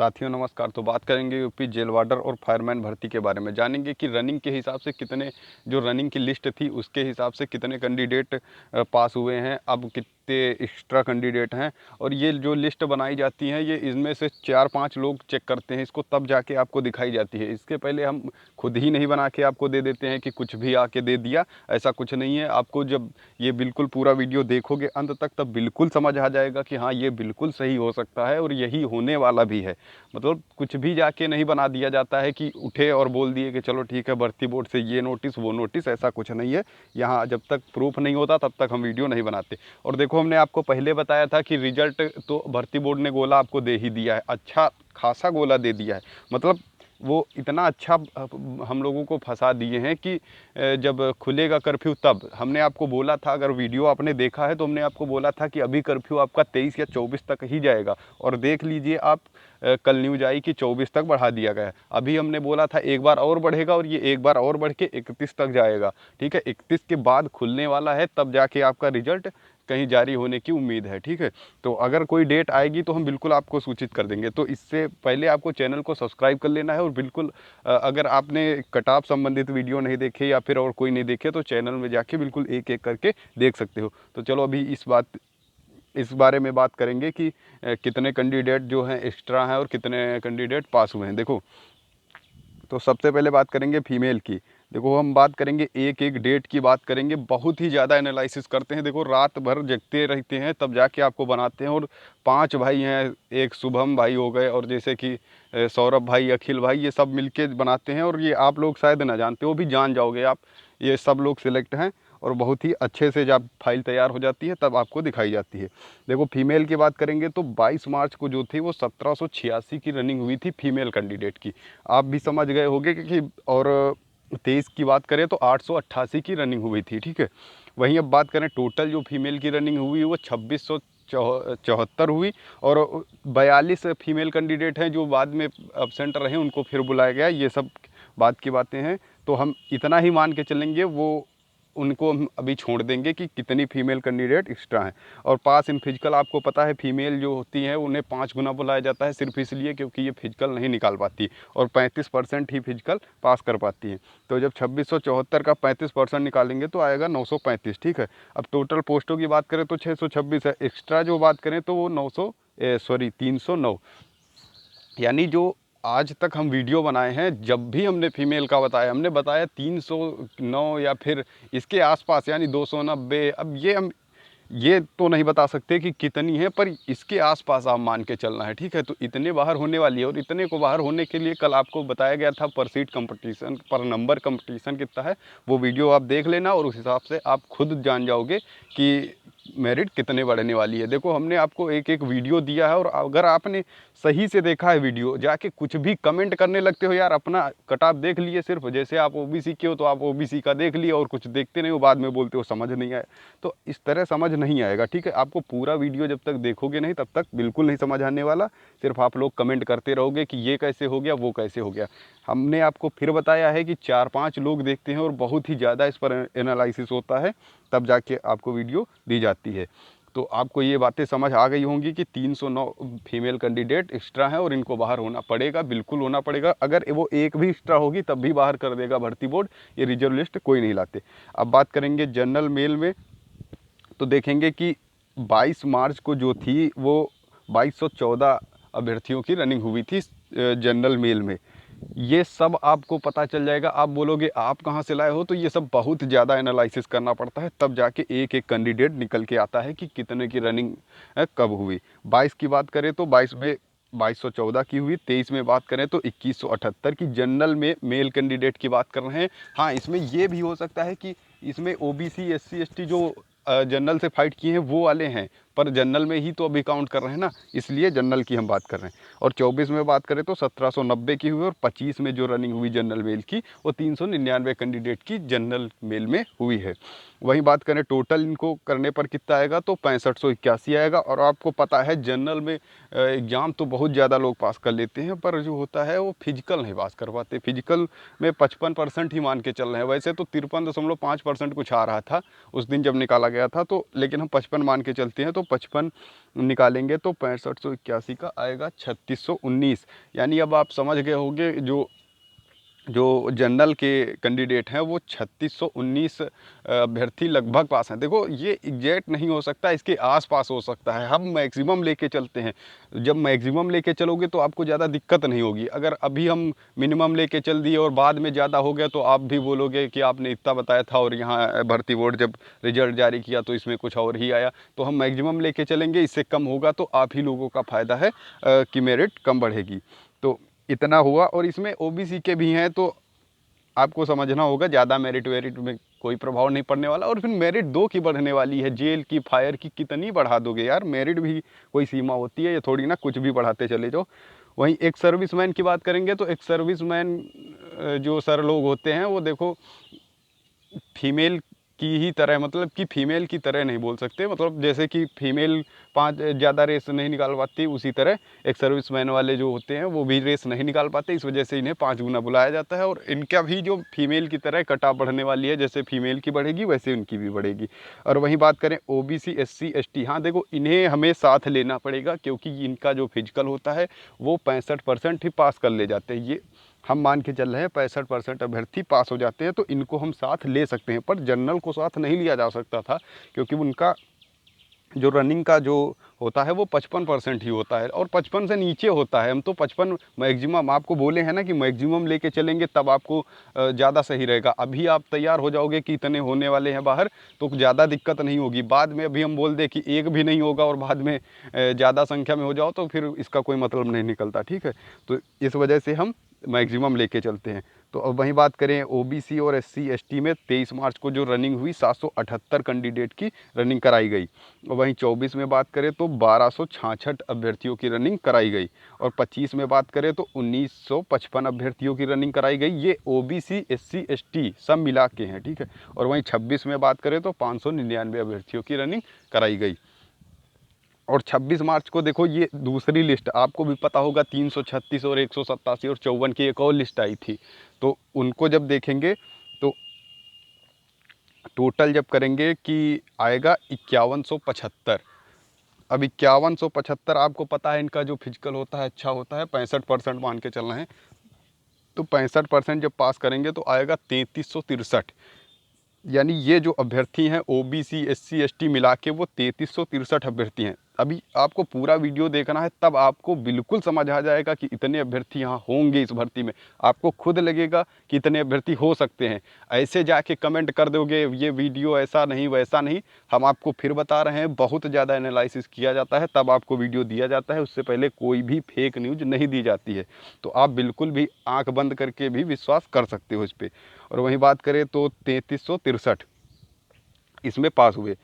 साथियों नमस्कार। तो बात करेंगे यूपी जेल वार्डर और फायरमैन भर्ती के बारे में। जानेंगे कि रनिंग के हिसाब से कितने, जो रनिंग की लिस्ट थी उसके हिसाब से कितने कैंडिडेट पास हुए हैं, अब कितने एक्स्ट्रा कैंडिडेट हैं। और ये जो लिस्ट बनाई जाती है ये इनमें से 4-5 लोग चेक करते हैं इसको, तब जाके आपको दिखाई जाती है। इसके पहले हम खुद ही नहीं बना के आपको दे देते हैं कि कुछ भी आके दे दिया, ऐसा कुछ नहीं है। आपको जब ये बिल्कुल पूरा वीडियो देखोगे अंत तक तब बिल्कुल समझ आ जाएगा कि हाँ ये बिल्कुल सही हो सकता है और यही होने वाला भी है। मतलब कुछ भी जाके नहीं बना दिया जाता है कि उठे और बोल दिए कि चलो ठीक है भर्ती बोर्ड से ये नोटिस वो नोटिस, ऐसा कुछ नहीं है। यहाँ जब तक प्रूफ नहीं होता तब तक हम वीडियो नहीं बनाते। और देखो हमने आपको पहले बताया था कि रिजल्ट तो भर्ती बोर्ड ने गोला आपको दे ही दिया है, अच्छा खासा गोला दे दिया है। मतलब वो इतना अच्छा हम लोगों को फंसा दिए हैं कि जब खुलेगा कर्फ्यू तब हमने आपको बोला था, अगर वीडियो आपने देखा है तो हमने आपको बोला था कि अभी कर्फ्यू आपका 23 या 24 तक ही जाएगा। और देख लीजिए आप, कल न्यूज़ आई कि 24 तक बढ़ा दिया गया। अभी हमने बोला था एक बार और बढ़ेगा और ये एक बार और बढ़ के 31 तक जाएगा। ठीक है, 31 के बाद खुलने वाला है, तब जाके आपका रिजल्ट कहीं जारी होने की उम्मीद है। ठीक है, तो अगर कोई डेट आएगी तो हम बिल्कुल आपको सूचित कर देंगे। तो इससे पहले आपको चैनल को सब्सक्राइब कर लेना है और बिल्कुल अगर आपने कटाप संबंधित वीडियो नहीं देखे या फिर और कोई नहीं देखे तो चैनल में जाके बिल्कुल एक एक करके देख सकते हो। तो चलो अभी इस बारे में बात करेंगे कि कितने कैंडिडेट जो हैं एक्स्ट्रा हैं और कितने कैंडिडेट पास हुए हैं। देखो, तो सबसे पहले बात करेंगे फीमेल की। देखो हम बात करेंगे एक एक डेट की बात करेंगे, बहुत ही ज़्यादा एनालिसिस करते हैं। देखो रात भर जगते रहते हैं तब जाके आपको बनाते हैं। और 5 भाई हैं, एक शुभम भाई हो गए और जैसे कि सौरभ भाई, अखिल भाई, ये सब मिलके बनाते हैं। और ये आप लोग शायद ना जानते हो, भी जान जाओगे आप। ये सब लोग सिलेक्ट हैं और बहुत ही अच्छे से जब फाइल तैयार हो जाती है तब आपको दिखाई जाती है। देखो फीमेल की बात करेंगे तो 22 मार्च को जो थी वो 1786 की रनिंग हुई थी फीमेल कैंडिडेट की। आप भी समझ गए होंगे कि और 23 की बात करें तो 888 की रनिंग हुई थी। ठीक है, वहीं अब बात करें टोटल जो फीमेल की रनिंग हुई वो 2674 हुई। और 42 फीमेल कैंडिडेट हैं जो बाद में अब्सेंट रहे, उनको फिर बुलाया गया। ये सब बात की बातें हैं, तो हम इतना ही मान के चलेंगे। वो उनको हम अभी छोड़ देंगे कि कितनी फीमेल कैंडिडेट एक्स्ट्रा हैं। और पास इन फिजिकल आपको पता है फीमेल जो होती हैं उन्हें 5 गुना बुलाया जाता है, सिर्फ इसलिए क्योंकि ये फिजिकल नहीं निकाल पाती और 35% ही फिजिकल पास कर पाती हैं। तो जब 2674 का 35% निकालेंगे तो आएगा 935। ठीक है, अब टोटल पोस्टों की बात करें तो 626 है। एक्स्ट्रा जो बात करें तो वो 309। यानी जो आज तक हम वीडियो बनाए हैं, जब भी हमने फीमेल का बताया हमने बताया 309 या फिर इसके आसपास, यानी 290। अब ये हम ये तो नहीं बता सकते कि कितनी है, पर इसके आसपास आप मान के चलना है। ठीक है, तो इतने बाहर होने वाली है। और इतने को बाहर होने के लिए कल आपको बताया गया था पर सीट कंपटीशन, पर नंबर कंपटीशन कितना है, वो वीडियो आप देख लेना और उस हिसाब से आप खुद जान जाओगे कि मेरिट कितने बढ़ने वाली है। देखो हमने आपको एक एक वीडियो दिया है और अगर आपने सही से देखा है वीडियो, जाके कुछ भी कमेंट करने लगते हो यार अपना कट-ऑफ देख लिए, सिर्फ जैसे आप ओबीसी के हो तो आप ओबीसी का देख लिए और कुछ देखते नहीं हो, बाद में बोलते हो समझ नहीं आया। तो इस तरह समझ नहीं आएगा। ठीक है, आपको पूरा वीडियो जब तक देखोगे नहीं तब तक बिल्कुल नहीं समझ आने वाला। सिर्फ आप लोग कमेंट करते रहोगे कि ये कैसे हो गया, वो कैसे हो गया। हमने आपको फिर बताया है कि 4-5 लोग देखते हैं और बहुत ही ज़्यादा इस पर एनालिसिस होता है, तब जाके आपको वीडियो दी जाती है। तो आपको ये बातें समझ आ गई होंगी कि 309 फीमेल कैंडिडेट एक्स्ट्रा हैं और इनको बाहर होना पड़ेगा, बिल्कुल होना पड़ेगा। अगर वो एक भी एक्स्ट्रा होगी तब भी बाहर कर देगा भर्ती बोर्ड, ये रिजर्व लिस्ट कोई नहीं लाते। अब बात करेंगे जनरल मेल में, तो देखेंगे कि 22 मार्च को जो थी वो 2214 अभ्यर्थियों की रनिंग हुई थी जनरल मेल में। ये सब आपको पता चल जाएगा। आप बोलोगे आप कहाँ से लाए हो, तो ये सब बहुत ज़्यादा एनालिसिस करना पड़ता है, तब जाके एक एक कैंडिडेट निकल के आता है कि कितने की रनिंग कब हुई। 22 की बात करें तो 22 में 2214 की हुई। 23 में बात करें तो 2178 की जनरल में मेल कैंडिडेट की बात कर रहे हैं। हाँ, इसमें ये भी हो सकता है कि इसमें ओबीसी एससी एसटी जो जनरल से फाइट किए हैं वो वाले हैं, पर जनरल में ही तो अभी काउंट कर रहे हैं ना, इसलिए जनरल की हम बात कर रहे हैं। और 24 में बात करें तो 1790 की हुई और 25 में जो रनिंग हुई जनरल मेल की वो 399 कैंडिडेट की जनरल मेल में हुई है। वहीं बात करें टोटल इनको करने पर कितना आएगा तो 6581 आएगा। और आपको पता है जनरल में एग्ज़ाम तो बहुत ज़्यादा लोग पास कर लेते हैं, पर जो होता है वो फिजिकल नहीं पास कर पाते। फिजिकल में 55% ही मान के चल रहे हैं, वैसे तो 53.5% कुछ आ रहा था उस दिन जब निकाला गया था, तो लेकिन हम 55 मान के चलते हैं। तो तो 55 निकालेंगे तो 6581 का आएगा 3619। यानी अब आप समझ गए होंगे जो जनरल के कैंडिडेट हैं वो 3619 अभ्यर्थी लगभग पास हैं। देखो ये एग्जैक्ट नहीं हो सकता, इसके आसपास हो सकता है। हम मैक्सिमम लेके चलते हैं, जब मैक्सिमम लेके चलोगे तो आपको ज़्यादा दिक्कत नहीं होगी। अगर अभी हम मिनिमम लेके चल दिए और बाद में ज़्यादा हो गया तो आप भी बोलोगे कि आपने इतना बताया था और यहाँ भर्ती बोर्ड जब रिजल्ट जारी किया तो इसमें कुछ और ही आया। तो हम मैक्सिमम लेके चलेंगे, इससे कम होगा तो आप ही लोगों का फ़ायदा है कि मेरिट कम बढ़ेगी। तो इतना हुआ। और इसमें ओबीसी के भी हैं तो आपको समझना होगा ज़्यादा मेरिट वेरिट में कोई प्रभाव नहीं पड़ने वाला। और फिर मेरिट 2 की बढ़ने वाली है, जेल की फायर की कितनी बढ़ा दोगे यार, मेरिट भी कोई सीमा होती है, ये थोड़ी ना कुछ भी बढ़ाते चले जाओ। वहीं एक सर्विसमैन की बात करेंगे तो एक सर्विसमैन जो सर लोग होते हैं वो देखो फीमेल की ही तरह, मतलब कि फ़ीमेल की तरह नहीं बोल सकते, मतलब जैसे कि फ़ीमेल 5 ज़्यादा रेस नहीं निकाल पाती, उसी तरह एक सर्विसमैन वाले जो होते हैं वो भी रेस नहीं निकाल पाते। इस वजह से इन्हें 5 गुना बुलाया जाता है। और इनका भी जो फीमेल की तरह कटा बढ़ने वाली है, जैसे फीमेल की बढ़ेगी वैसे उनकी भी बढ़ेगी। और वहीं बात करें ओबीसी एससी एसटी, हाँ देखो इन्हें हमें साथ लेना पड़ेगा क्योंकि इनका जो फिजिकल होता है वो 65% ही पास कर ले जाते हैं। ये हम मान के चल रहे हैं 65% अभ्यर्थी पास हो जाते हैं, तो इनको हम साथ ले सकते हैं। पर जनरल को साथ नहीं लिया जा सकता था क्योंकि उनका जो रनिंग का जो होता है वो 55% ही होता है और 55 से नीचे होता है। हम तो 55 मैक्सिमम आपको बोले हैं ना कि मैक्सिमम लेके चलेंगे तब आपको ज़्यादा सही रहेगा। अभी आप तैयार हो जाओगे कि इतने होने वाले हैं बाहर तो ज़्यादा दिक्कत नहीं होगी। बाद में अभी हम बोल दें कि एक भी नहीं होगा और बाद में ज़्यादा संख्या में हो जाओ तो फिर इसका कोई मतलब नहीं निकलता, ठीक है। तो इस वजह से हम मैक्सिमम लेके चलते हैं। तो अब वहीं बात करें ओबीसी और एससी एसटी में 23 मार्च को जो रनिंग हुई 778 कैंडिडेट की रनिंग कराई गई। और वहीं 24 में बात करें तो 1266 अभ्यर्थियों की रनिंग कराई गई। और 25 में बात करें तो 1955 अभ्यर्थियों की रनिंग कराई गई। ये ओबीसी एससी एसटी सब मिला के हैं, ठीक है। और वहीं 26 में बात करें तो 599 अभ्यर्थियों की रनिंग कराई गई। और 26 मार्च को देखो ये दूसरी लिस्ट आपको भी पता होगा, 336 और 187 और 54 की एक और लिस्ट आई थी। तो उनको जब देखेंगे तो टोटल जब करेंगे कि आएगा 5175। अब 5175 आपको पता है इनका जो फिजिकल होता है अच्छा होता है, 65% मान के चलना है। तो 65% जब पास करेंगे तो आएगा 3363। यानी ये जो अभ्यर्थी हैं ओबीसी एससी एसटी मिला के वो 3363 अभ्यर्थी हैं। अभी आपको पूरा वीडियो देखना है तब आपको बिल्कुल समझ आ जाएगा कि इतने अभ्यर्थी यहाँ होंगे इस भर्ती में। आपको खुद लगेगा कि इतने अभ्यर्थी हो सकते हैं। ऐसे जाके कमेंट कर दोगे ये वीडियो ऐसा नहीं वैसा नहीं, हम आपको फिर बता रहे हैं बहुत ज़्यादा एनालिसिस किया जाता है तब आपको वीडियो दिया जाता है। उससे पहले कोई भी फेक न्यूज़ नहीं दी जाती है। तो आप बिल्कुल भी आँख बंद करके भी विश्वास कर सकते हो इस पर। और वहीं बात करें तो 3363 इसमें पास हुए।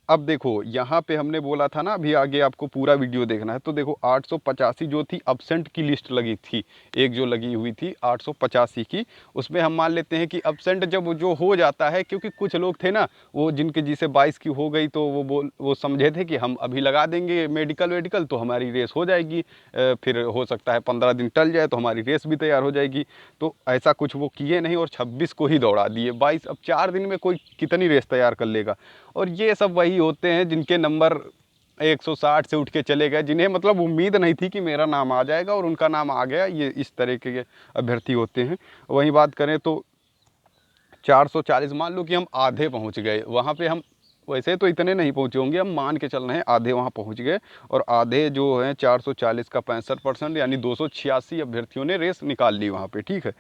अब देखो यहाँ पे हमने बोला था ना अभी आगे आपको पूरा वीडियो देखना है। तो देखो 885 जो थी अब्सेंट की लिस्ट लगी थी, एक जो लगी हुई थी 885 की, उसमें हम मान लेते हैं कि अब्सेंट जब जो हो जाता है, क्योंकि कुछ लोग थे ना वो जिनके जिसे 22 की हो गई तो वो समझे थे कि हम अभी लगा देंगे मेडिकल वेडिकल तो हमारी रेस हो जाएगी, फिर हो सकता है 15 दिन टल जाए तो हमारी रेस भी तैयार हो जाएगी। तो ऐसा कुछ वो किए नहीं और 26 को ही दौड़ा दिए। 22 अब 4 दिन में कोई कितनी रेस तैयार कर लेगा। और ये सब वही होते हैं जिनके नंबर 160 से उठ के चले गए, जिन्हें मतलब उम्मीद नहीं थी कि मेरा नाम आ जाएगा और उनका नाम आ गया। ये इस तरह के अभ्यर्थी होते हैं। वहीं बात करें तो 440 मान लो कि हम आधे पहुंच गए वहाँ पे, हम वैसे तो इतने नहीं पहुँचे होंगे, हम मान के चल रहे हैं आधे वहाँ पहुँच गए। और आधे जो हैं 440 का 65% यानी 286 अभ्यर्थियों ने रेस निकाल ली वहाँ पे, ठीक है।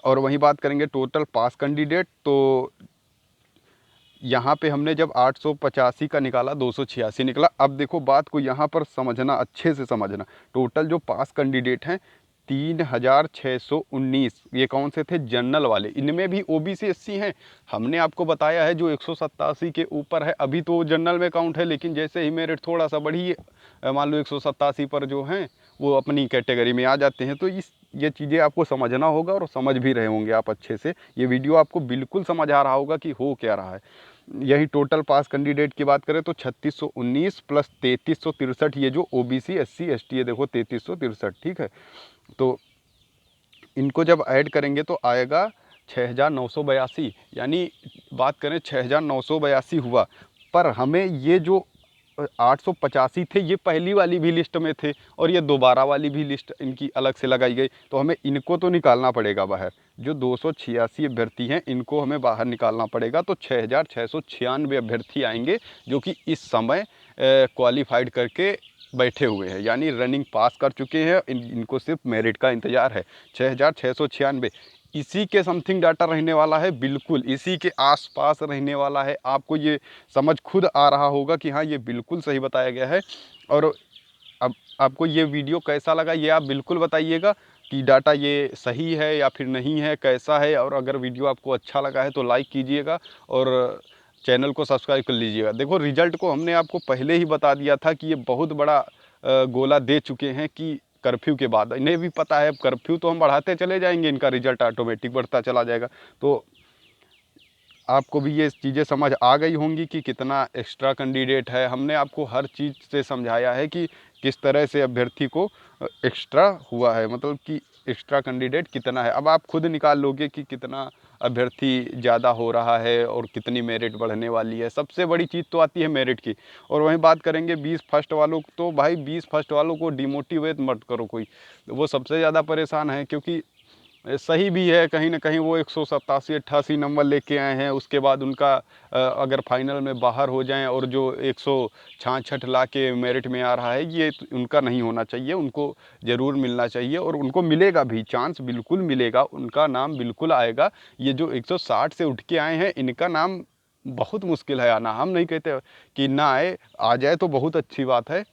और वहीं बात करेंगे टोटल पास कैंडिडेट, तो यहाँ पे हमने जब 885 का निकाला 286 निकला। अब देखो बात को यहाँ पर समझना, अच्छे से समझना। टोटल जो पास कैंडिडेट हैं 3619, ये कौन से थे? जनरल वाले। इनमें भी ओबीसी एससी हैं। हमने आपको बताया है जो 187 के ऊपर है अभी तो जनरल में काउंट है, लेकिन जैसे ही मेरिट थोड़ा सा बढ़ी, मान लो 187 पर जो हैं वो अपनी कैटेगरी में आ जाते हैं। तो ये चीज़ें आपको समझना होगा और समझ भी रहे होंगे आप अच्छे से। ये वीडियो आपको बिल्कुल समझ आ रहा होगा कि हो क्या रहा है। यही टोटल पास कैंडिडेट की बात करें तो 3619 प्लस 3363, ये जो ओबीसी एससी एसटी है देखो 3363, ठीक है। तो इनको जब ऐड करेंगे तो आएगा 6982। यानी बात करें 6982 हुआ। पर हमें ये जो 885 थे, ये पहली वाली भी लिस्ट में थे और ये दोबारा वाली भी लिस्ट इनकी अलग से लगाई गई। तो हमें इनको तो निकालना पड़ेगा बाहर, जो 286 अभ्यर्थी हैं इनको हमें बाहर निकालना पड़ेगा। तो 6696 अभ्यर्थी आएंगे जो कि इस समय क्वालिफाइड करके बैठे हुए हैं, यानी रनिंग पास कर चुके हैं। इनको सिर्फ मेरिट का इंतज़ार है। 6696 इसी के समथिंग डाटा रहने वाला है, बिल्कुल इसी के आसपास रहने वाला है। आपको ये समझ खुद आ रहा होगा कि हाँ, ये बिल्कुल सही बताया गया है। और अब आपको ये वीडियो कैसा लगा ये आप बिल्कुल बताइएगा कि डाटा ये सही है या फिर नहीं है, कैसा है। और अगर वीडियो आपको अच्छा लगा है तो लाइक कीजिएगा और चैनल को सब्सक्राइब कर लीजिएगा। देखो, रिजल्ट को हमने आपको पहले ही बता दिया था कि ये बहुत बड़ा गोला दे चुके हैं कि कर्फ्यू के बाद, इन्हें भी पता है अब कर्फ्यू तो हम बढ़ाते चले जाएंगे, इनका रिजल्ट ऑटोमेटिक बढ़ता चला जाएगा। तो आपको भी ये चीज़ें समझ आ गई होंगी कि कितना एक्स्ट्रा कैंडिडेट है। हमने आपको हर चीज़ से समझाया है कि किस तरह से अभ्यर्थी को एक्स्ट्रा हुआ है, मतलब कि एक्स्ट्रा कैंडिडेट कितना है। अब आप खुद निकाल लोगे कि कितना अभ्यर्थी ज़्यादा हो रहा है और कितनी मेरिट बढ़ने वाली है। सबसे बड़ी चीज़ तो आती है मेरिट की। और वहीं बात करेंगे 20 फर्स्ट वालों को, तो भाई 20 फर्स्ट वालों को डिमोटिवेट मत करो कोई, वो सबसे ज़्यादा परेशान है। क्योंकि सही भी है, कहीं ना कहीं वो 187-88 नंबर लेके आए हैं, उसके बाद उनका अगर फाइनल में बाहर हो जाएं और जो 166 ला के मेरिट में आ रहा है, ये उनका नहीं होना चाहिए। उनको ज़रूर मिलना चाहिए और उनको मिलेगा भी, चांस बिल्कुल मिलेगा, उनका नाम बिल्कुल आएगा। ये जो 160 से उठ के आए हैं इनका नाम बहुत मुश्किल है आना। हम नहीं कहते कि ना आए, आ जाए तो बहुत अच्छी बात है,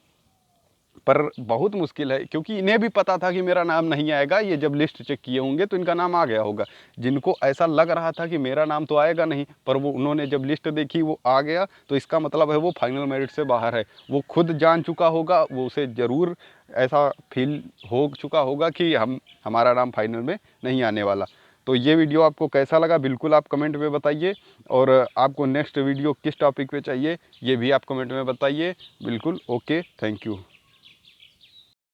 पर बहुत मुश्किल है। क्योंकि इन्हें भी पता था कि मेरा नाम नहीं आएगा। ये जब लिस्ट चेक किए होंगे तो इनका नाम आ गया होगा। जिनको ऐसा लग रहा था कि मेरा नाम तो आएगा नहीं, पर वो उन्होंने जब लिस्ट देखी वो आ गया, तो इसका मतलब है वो फाइनल मेरिट से बाहर है। वो खुद जान चुका होगा, वो उसे ज़रूर ऐसा फील हो चुका होगा कि हमारा नाम फाइनल में नहीं आने वाला। तो ये वीडियो आपको कैसा लगा बिल्कुल आप कमेंट में बताइए। और आपको नेक्स्ट वीडियो किस टॉपिक पे चाहिए ये भी आप कमेंट में बताइए। बिल्कुल ओके, थैंक यू।